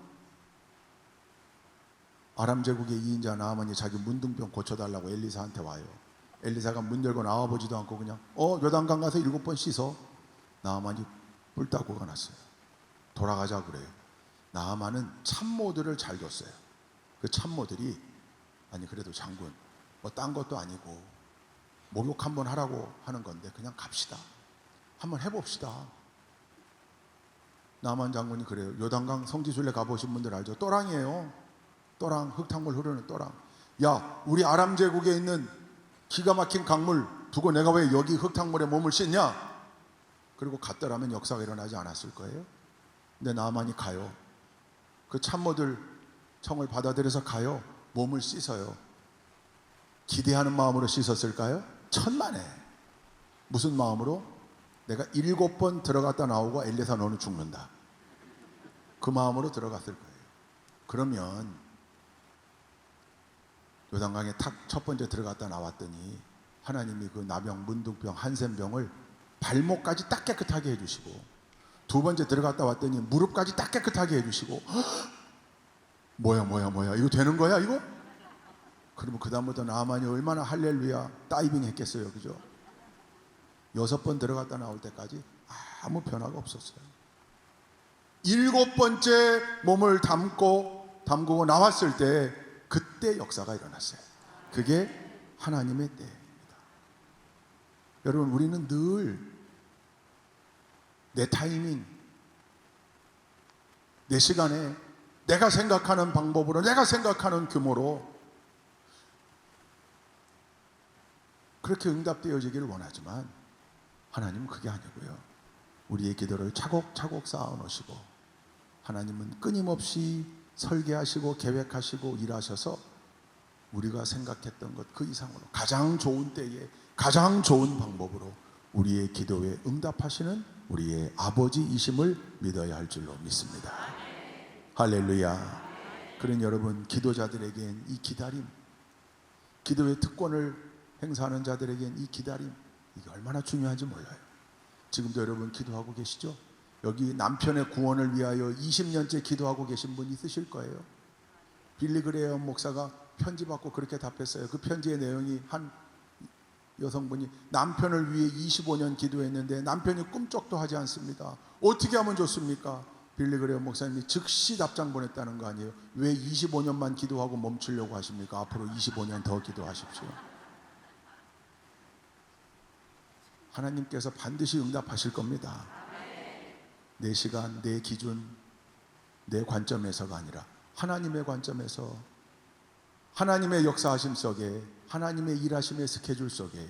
아람 제국의 2인자 나아만이 자기 문둥병 고쳐달라고 엘리사한테 와요. 엘리사가 문 열고 나와보지도 않고 그냥 요단강 가서 7번 씻어. 나아만이 뿔 따고 가났어요. 돌아가자 그래요. 나아만은 참모들을 잘 뒀어요. 그 참모들이 아니 그래도 장군 뭐 딴 것도 아니고 목욕 한번 하라고 하는 건데 그냥 갑시다, 한번 해봅시다. 나만 장군이 그래요. 요단강 성지순례 가보신 분들 알죠? 또랑이에요. 또랑, 흙탕물 흐르는 또랑. 야 우리 아람 제국에 있는 기가 막힌 강물 두고 내가 왜 여기 흙탕물에 몸을 씻냐? 그리고 갔더라면 역사가 일어나지 않았을 거예요. 근데 나만이 가요. 그 참모들 청을 받아들여서 가요. 몸을 씻어요. 기대하는 마음으로 씻었을까요? 천만에. 무슨 마음으로? 내가 7번 들어갔다 나오고 엘리사 너는 죽는다, 그 마음으로 들어갔을 거예요. 그러면 요단강에 탁 첫 번째 들어갔다 나왔더니 하나님이 그 나병, 문둥병, 한센병을 발목까지 딱 깨끗하게 해주시고, 두 번째 들어갔다 왔더니 무릎까지 딱 깨끗하게 해주시고, 뭐야 이거 되는 거야 이거? 그러면 그 다음부터 나아만이 얼마나 할렐루야 다이빙 했겠어요, 그죠? 6번 들어갔다 나올 때까지 아무 변화가 없었어요. 7번째 몸을 담그고 나왔을 때 그때 역사가 일어났어요. 그게 하나님의 때입니다. 여러분 우리는 늘 내 타이밍, 내 시간에 내가 생각하는 방법으로, 내가 생각하는 규모로 그렇게 응답되어지기를 원하지만 하나님은 그게 아니고요. 우리의 기도를 차곡차곡 쌓아놓으시고 하나님은 끊임없이 설계하시고 계획하시고 일하셔서 우리가 생각했던 것 그 이상으로 가장 좋은 때에 가장 좋은 방법으로 우리의 기도에 응답하시는 우리의 아버지이심을 믿어야 할 줄로 믿습니다. 할렐루야. 그런 여러분 기도자들에겐 이 기다림, 기도의 특권을 행사하는 자들에겐 이 기다림, 이게 얼마나 중요한지 몰라요. 지금도 여러분 기도하고 계시죠? 여기 남편의 구원을 위하여 20년째 기도하고 계신 분 있으실 거예요. 빌리 그레엄 목사가 편지 받고 그렇게 답했어요. 그 편지의 내용이 한 여성분이 남편을 위해 25년 기도했는데 남편이 꿈쩍도 하지 않습니다. 어떻게 하면 좋습니까? 빌리 그레엄 목사님이 즉시 답장 보냈다는 거 아니에요. 왜 25년만 기도하고 멈추려고 하십니까? 앞으로 25년 더 기도하십시오. 하나님께서 반드시 응답하실 겁니다. 내 시간, 내 기준, 내 관점에서가 아니라 하나님의 관점에서, 하나님의 역사하심 속에, 하나님의 일하심의 스케줄 속에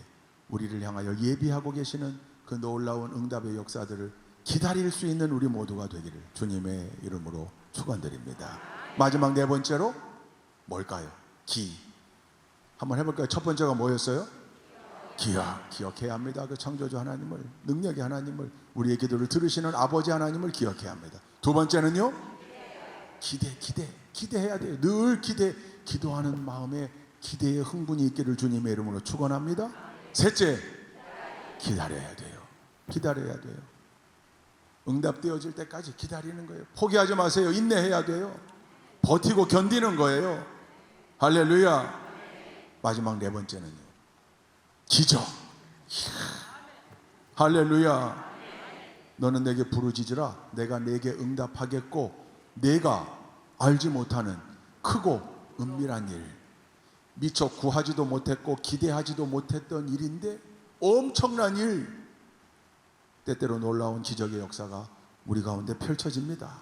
우리를 향하여 예비하고 계시는 그 놀라운 응답의 역사들을 기다릴 수 있는 우리 모두가 되기를 주님의 이름으로 축원드립니다. 마지막 네 번째로 뭘까요? 한번 해볼까요? 첫 번째가 뭐였어요? 기억해야 합니다. 그 창조주 하나님을, 능력의 하나님을, 우리의 기도를 들으시는 아버지 하나님을 기억해야 합니다. 두 번째는요, 기대해야 돼요. 늘 기도하는 마음에 기대의 흥분이 있기를 주님의 이름으로 축원합니다. 셋째, 기다려야 돼요. 응답되어질 때까지 기다리는 거예요. 포기하지 마세요. 인내해야 돼요. 버티고 견디는 거예요. 할렐루야. 마지막 네 번째는요, 기적. 할렐루야. 너는 내게 부르짖으라 내가 내게 응답하겠고 내가 알지 못하는 크고 은밀한 일, 미처 구하지도 못했고 기대하지도 못했던 일인데 엄청난 일, 때때로 놀라운 기적의 역사가 우리 가운데 펼쳐집니다.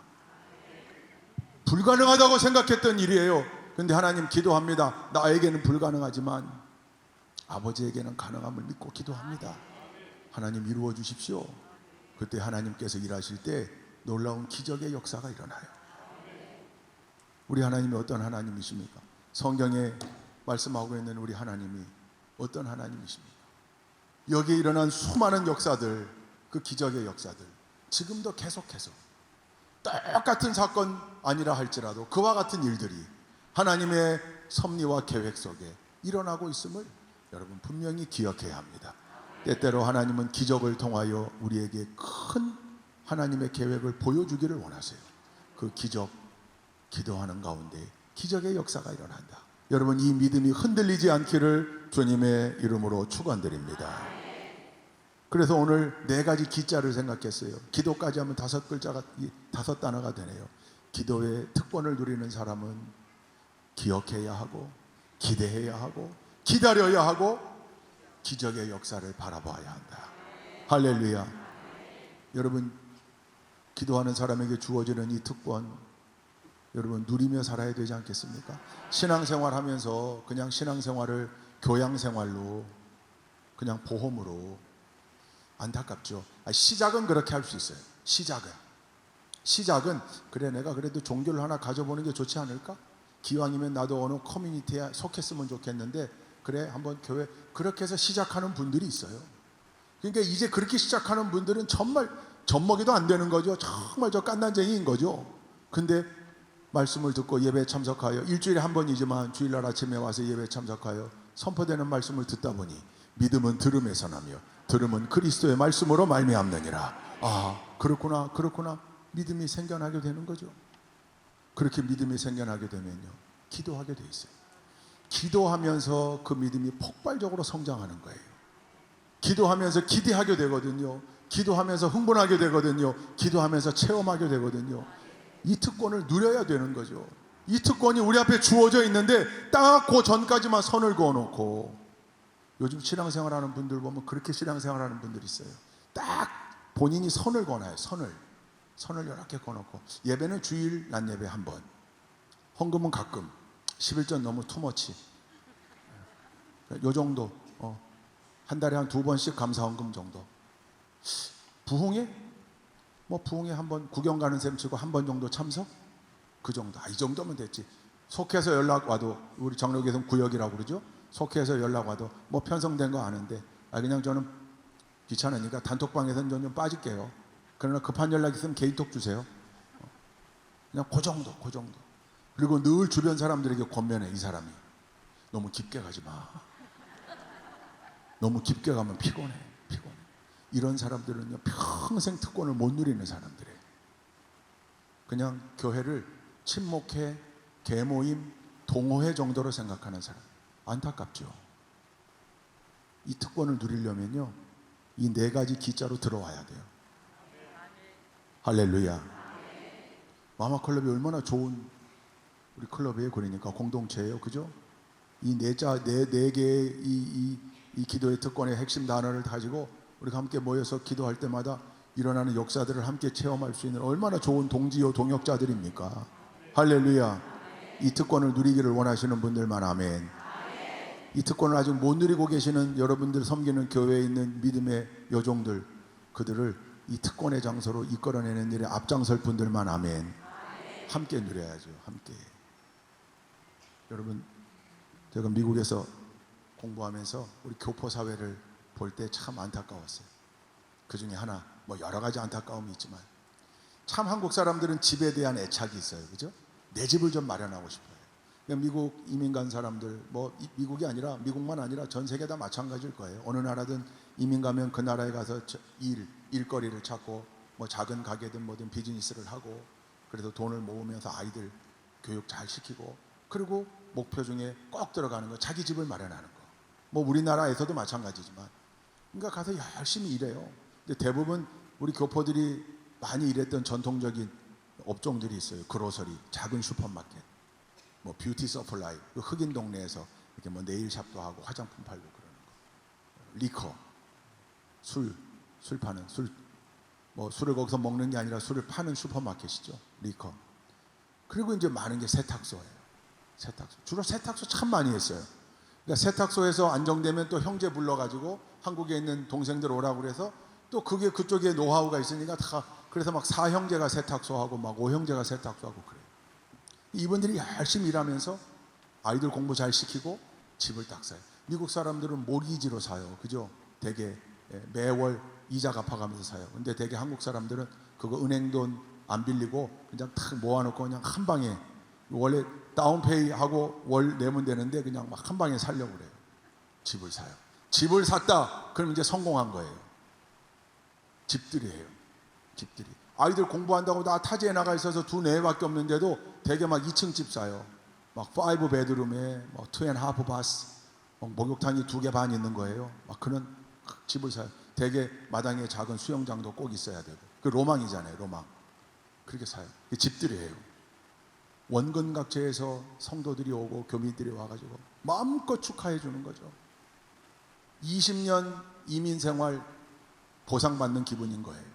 불가능하다고 생각했던 일이에요. 근데 하나님 기도합니다. 나에게는 불가능하지만 아버지에게는 가능함을 믿고 기도합니다. 하나님 이루어 주십시오. 그때 하나님께서 일하실 때 놀라운 기적의 역사가 일어나요. 우리 하나님이 어떤 하나님이십니까? 성경에 말씀하고 있는 우리 하나님이 어떤 하나님이십니까? 여기에 일어난 수많은 역사들, 그 기적의 역사들 지금도 계속해서 똑같은 사건 아니라 할지라도 그와 같은 일들이 하나님의 섭리와 계획 속에 일어나고 있음을 여러분 분명히 기억해야 합니다. 때때로 하나님은 기적을 통하여 우리에게 큰 하나님의 계획을 보여주기를 원하세요. 그 기적, 기도하는 가운데 기적의 역사가 일어난다. 여러분 이 믿음이 흔들리지 않기를 주님의 이름으로 축원드립니다. 그래서 오늘 4가지 기자를 생각했어요. 기도까지 하면 5글자가 5단어가 되네요. 기도의 특권을 누리는 사람은 기억해야 하고 기대해야 하고 기다려야 하고 기적의 역사를 바라봐야 한다. 할렐루야. 여러분 기도하는 사람에게 주어지는 이 특권 여러분 누리며 살아야 되지 않겠습니까? 신앙생활 하면서 그냥 신앙생활을 교양생활로 그냥 보험으로 안타깝죠. 시작은 그렇게 할 수 있어요. 시작은 그래 내가 그래도 종교를 하나 가져보는 게 좋지 않을까? 기왕이면 나도 어느 커뮤니티에 속했으면 좋겠는데 그래 한번 교회 그렇게 해서 시작하는 분들이 있어요. 그러니까 이제 그렇게 시작하는 분들은 정말 젖먹이도 안 되는 거죠. 정말 저 깐난쟁이인 거죠. 근데 말씀을 듣고 예배에 참석하여 일주일에 한 번이지만 주일날 아침에 와서 예배에 참석하여 선포되는 말씀을 듣다 보니 믿음은 들음에서 나며 들음은 그리스도의 말씀으로 말미암느니라. 아 그렇구나 믿음이 생겨나게 되는 거죠. 그렇게 믿음이 생겨나게 되면요 기도하게 돼 있어요. 기도하면서 그 믿음이 폭발적으로 성장하는 거예요. 기도하면서 기대하게 되거든요. 기도하면서 흥분하게 되거든요. 기도하면서 체험하게 되거든요. 이 특권을 누려야 되는 거죠. 이 특권이 우리 앞에 주어져 있는데 딱 그 전까지만 선을 그어놓고 요즘 신앙생활하는 분들 보면 그렇게 신앙생활하는 분들이 있어요. 딱 본인이 선을 그어놔요. 선을 이렇게 그어놓고 예배는 주일 낮 예배 한 번, 헌금은 가끔 11전 너무 투머치 요 정도 한 달에 한 2번씩 감사헌금 정도. 부흥회? 부흥회 한번 구경 가는 셈 치고 한 번 정도 참석? 그 정도. 이 정도면 됐지. 속해서 연락 와도 우리 장로교에서는 구역이라고 그러죠. 속해서 연락 와도 편성된 거 아는데 그냥 저는 귀찮으니까 단톡방에서는 좀 빠질게요. 그러나 급한 연락 있으면 개인톡 주세요. 그냥 그 정도. 그리고 늘 주변 사람들에게 권면해. 이 사람이 너무 깊게 가지 마. 너무 깊게 가면 피곤해. 이런 사람들은요 평생 특권을 못 누리는 사람들이에요. 그냥 교회를 친목회, 계모임, 동호회 정도로 생각하는 사람. 안타깝죠. 이 특권을 누리려면요 이 4가지 기자로 들어와야 돼요. 할렐루야. 마마클럽이 얼마나 좋은 우리 클럽이에요. 그러니까 공동체예요. 그죠? 이 4개의 이 기도의 특권의 핵심 단어를 가지고 우리가 함께 모여서 기도할 때마다 일어나는 역사들을 함께 체험할 수 있는 얼마나 좋은 동지요 동역자들입니까? 할렐루야. 이 특권을 누리기를 원하시는 분들만 아멘. 이 특권을 아직 못 누리고 계시는 여러분들 섬기는 교회에 있는 믿음의 여종들 그들을 이 특권의 장소로 이끌어내는 일에 앞장설 분들만 아멘. 함께 누려야죠. 함께. 여러분 제가 미국에서 공부하면서 우리 교포 사회를 볼 때 참 안타까웠어요. 그 중에 하나 여러 가지 안타까움이 있지만 참 한국 사람들은 집에 대한 애착이 있어요. 그죠? 내 집을 좀 마련하고 싶어요. 미국 이민 간 사람들 미국이 아니라 미국만 아니라 전 세계 다 마찬가지일 거예요. 어느 나라든 이민 가면 그 나라에 가서 일거리를 찾고 작은 가게든 뭐든 비즈니스를 하고 그래서 돈을 모으면서 아이들 교육 잘 시키고 그리고 목표 중에 꼭 들어가는 거 자기 집을 마련하는 거. 뭐 우리나라에서도 마찬가지지만. 그러니까 가서 열심히 일해요. 근데 대부분 우리 교포들이 많이 일했던 전통적인 업종들이 있어요. 그로서리, 작은 슈퍼마켓, 뭐 뷰티 서플라이, 그 흑인 동네에서 이렇게 뭐 네일샵도 하고 화장품 팔고 그러는 거. 리커, 술 파는 뭐 술을 거기서 먹는 게 아니라 술을 파는 슈퍼마켓이죠. 리커. 그리고 이제 많은 게 세탁소예요. 세탁소. 주로 세탁소 참 많이 했어요. 그러니까 세탁소에서 안정되면 또 형제 불러가지고 한국에 있는 동생들 오라고 그래서 또 그게 그쪽에 노하우가 있으니까 다 그래서 막 4형제가 세탁소하고 막 5형제가 세탁소하고 그래요. 이분들이 열심히 일하면서 아이들 공부 잘 시키고 집을 딱 사요. 미국 사람들은 모기지로 사요. 그죠? 되게 매월 이자 갚아가면서 사요. 근데 되게 한국 사람들은 그거 은행 돈 안 빌리고 그냥 탁 모아놓고 그냥 한 방에 원래 다운페이 하고 월 내면 되는데 그냥 막 한 방에 살려고 그래요. 집을 사요. 집을 샀다. 그럼 이제 성공한 거예요. 집들이 해요. 집들이. 아이들 공부한다고 나 타지에 나가 있어서 2-4개밖에 없는데도 되게 막 2층 집 사요. 막 5 베드룸에 뭐 2.5 바스, 목욕탕이 2개 반 있는 거예요. 막 그런 집을 사요. 되게 마당에 작은 수영장도 꼭 있어야 되고. 그 로망이잖아요. 로망. 그렇게 사요. 집들이 해요. 원근각지에서 성도들이 오고 교민들이 와가지고 마음껏 축하해 주는 거죠. 20년 이민 생활 보상받는 기분인 거예요.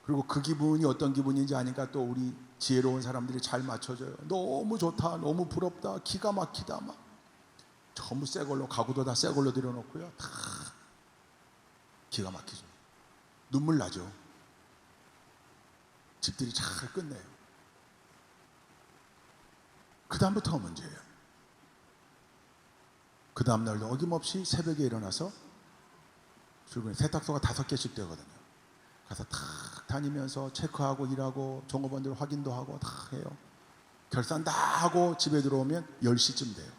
그리고 그 기분이 어떤 기분인지 아니까 또 우리 지혜로운 사람들이 잘 맞춰줘요. 너무 좋다, 너무 부럽다, 기가 막히다 막 전부 새 걸로, 가구도 다 새 걸로 들여놓고요. 다 기가 막히죠. 눈물 나죠. 집들이 잘 끝내요. 그 다음부터가 문제예요. 그 다음날도 어김없이 새벽에 일어나서 출근해. 세탁소가 5개씩 되거든요. 가서 탁 다니면서 체크하고 일하고 종업원들 확인도 하고 다 해요. 결산 다 하고 집에 들어오면 10시쯤 돼요.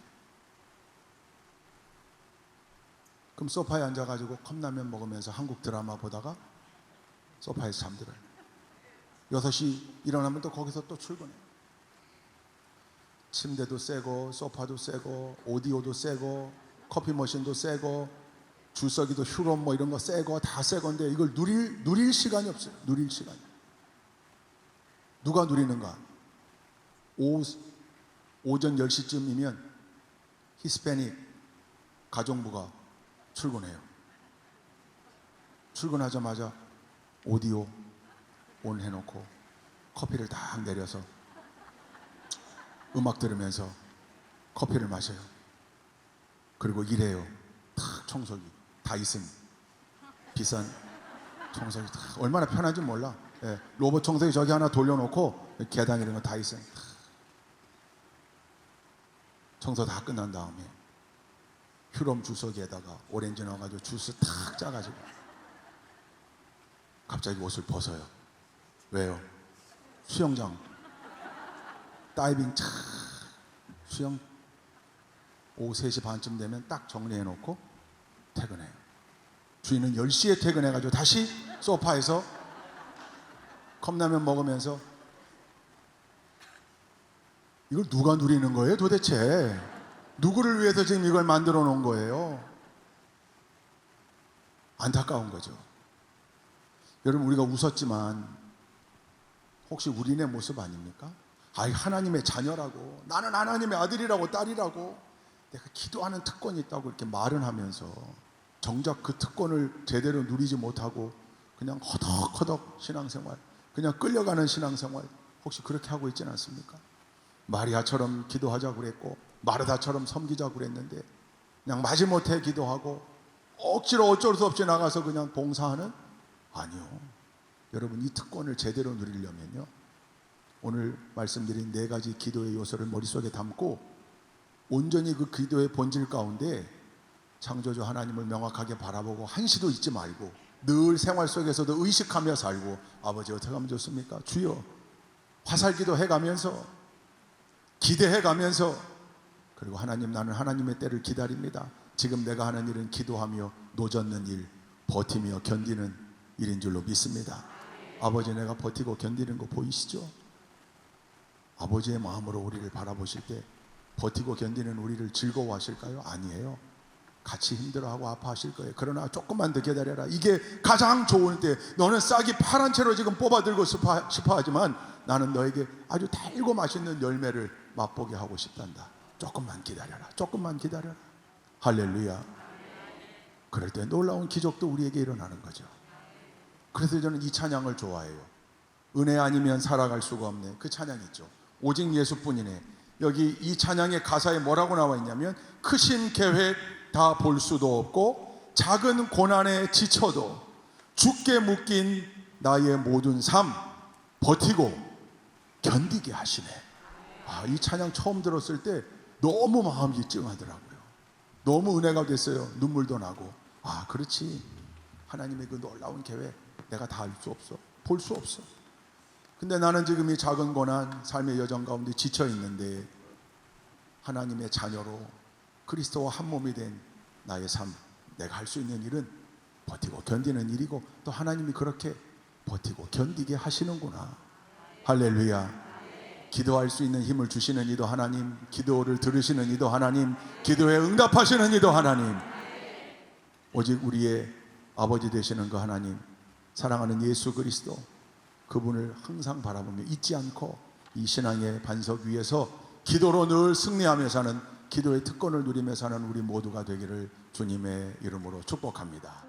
그럼 소파에 앉아가지고 컵라면 먹으면서 한국 드라마 보다가 소파에서 잠들어요. 6시 일어나면 또 거기서 또 출근해요. 침대도 새고 소파도 새고 오디오도 새고 커피 머신도 새고 주석이도 휴롬 뭐 이런 거 새고 다 새 건데 이걸 누릴 시간이 없어요. 누릴 시간이. 누가 누리는가? 오전 10시쯤이면 히스패닉 가정부가 출근해요. 출근하자마자 오디오 온 해놓고 커피를 딱 내려서 음악 들으면서 커피를 마셔요. 그리고 일해요. 탁 청소기 다이슨 비싼 청소기 탁 얼마나 편한지 몰라. 예, 로봇 청소기 저기 하나 돌려놓고 계단 이런 거 다이슨 청소 다 끝난 다음에 휴롬 주석에다가 오렌지 넣어가지고 주스 탁 짜가지고 갑자기 옷을 벗어요. 왜요? 수영장 다이빙 차 수영 오후 3시 반쯤 되면 딱 정리해놓고 퇴근해요. 주인은 10시에 퇴근해가지고 다시 소파에서 컵라면 먹으면서 이걸 누가 누리는 거예요 도대체? 누구를 위해서 지금 이걸 만들어 놓은 거예요? 안타까운 거죠. 여러분 우리가 웃었지만 혹시 우리네 모습 아닙니까? 아이 하나님의 자녀라고 나는 하나님의 아들이라고 딸이라고 내가 기도하는 특권이 있다고 이렇게 말은 하면서 정작 그 특권을 제대로 누리지 못하고 그냥 허덕허덕 신앙생활 그냥 끌려가는 신앙생활 혹시 그렇게 하고 있지는 않습니까? 마리아처럼 기도하자고 그랬고 마르다처럼 섬기자고 그랬는데 그냥 마지못해 기도하고 억지로 어쩔 수 없이 나가서 그냥 봉사하는? 아니요. 여러분 이 특권을 제대로 누리려면요 오늘 말씀드린 4가지 기도의 요소를 머릿속에 담고 온전히 그 기도의 본질 가운데 창조주 하나님을 명확하게 바라보고 한시도 잊지 말고 늘 생활 속에서도 의식하며 살고 아버지 어떻게 하면 좋습니까? 주여 화살기도 해가면서 기대해가면서 그리고 하나님 나는 하나님의 때를 기다립니다. 지금 내가 하는 일은 기도하며 노젓는 일 버티며 견디는 일인 줄로 믿습니다. 아버지 내가 버티고 견디는 거 보이시죠? 아버지의 마음으로 우리를 바라보실 때 버티고 견디는 우리를 즐거워하실까요? 아니에요. 같이 힘들어하고 아파하실 거예요. 그러나 조금만 더 기다려라. 이게 가장 좋을 때, 너는 싹이 파란 채로 지금 뽑아들고 싶어 하지만 나는 너에게 아주 달고 맛있는 열매를 맛보게 하고 싶단다. 조금만 기다려라. 조금만 기다려라. 할렐루야. 그럴 때 놀라운 기적도 우리에게 일어나는 거죠. 그래서 저는 이 찬양을 좋아해요. 은혜 아니면 살아갈 수가 없네. 그 찬양 있죠. 오직 예수뿐이네. 여기 이 찬양의 가사에 뭐라고 나와 있냐면, 크신 계획 다 볼 수도 없고 작은 고난에 지쳐도 죽게 묶인 나의 모든 삶 버티고 견디게 하시네. 이 찬양 처음 들었을 때 너무 마음이 찡하더라고요. 너무 은혜가 됐어요. 눈물도 나고. 그렇지. 하나님의 그 놀라운 계획 내가 다 알 수 없어. 볼 수 없어. 근데 나는 지금 이 작은 고난, 삶의 여정 가운데 지쳐 있는데 하나님의 자녀로 그리스도와 한 몸이 된 나의 삶, 내가 할 수 있는 일은 버티고 견디는 일이고, 또 하나님이 그렇게 버티고 견디게 하시는구나. 할렐루야. 기도할 수 있는 힘을 주시는 이도 하나님, 기도를 들으시는 이도 하나님, 기도에 응답하시는 이도 하나님, 오직 우리의 아버지 되시는 그 하나님, 사랑하는 예수 그리스도, 그분을 항상 바라보며 잊지 않고 이 신앙의 반석 위에서 기도로 늘 승리하며 사는, 기도의 특권을 누리며 사는 우리 모두가 되기를 주님의 이름으로 축복합니다.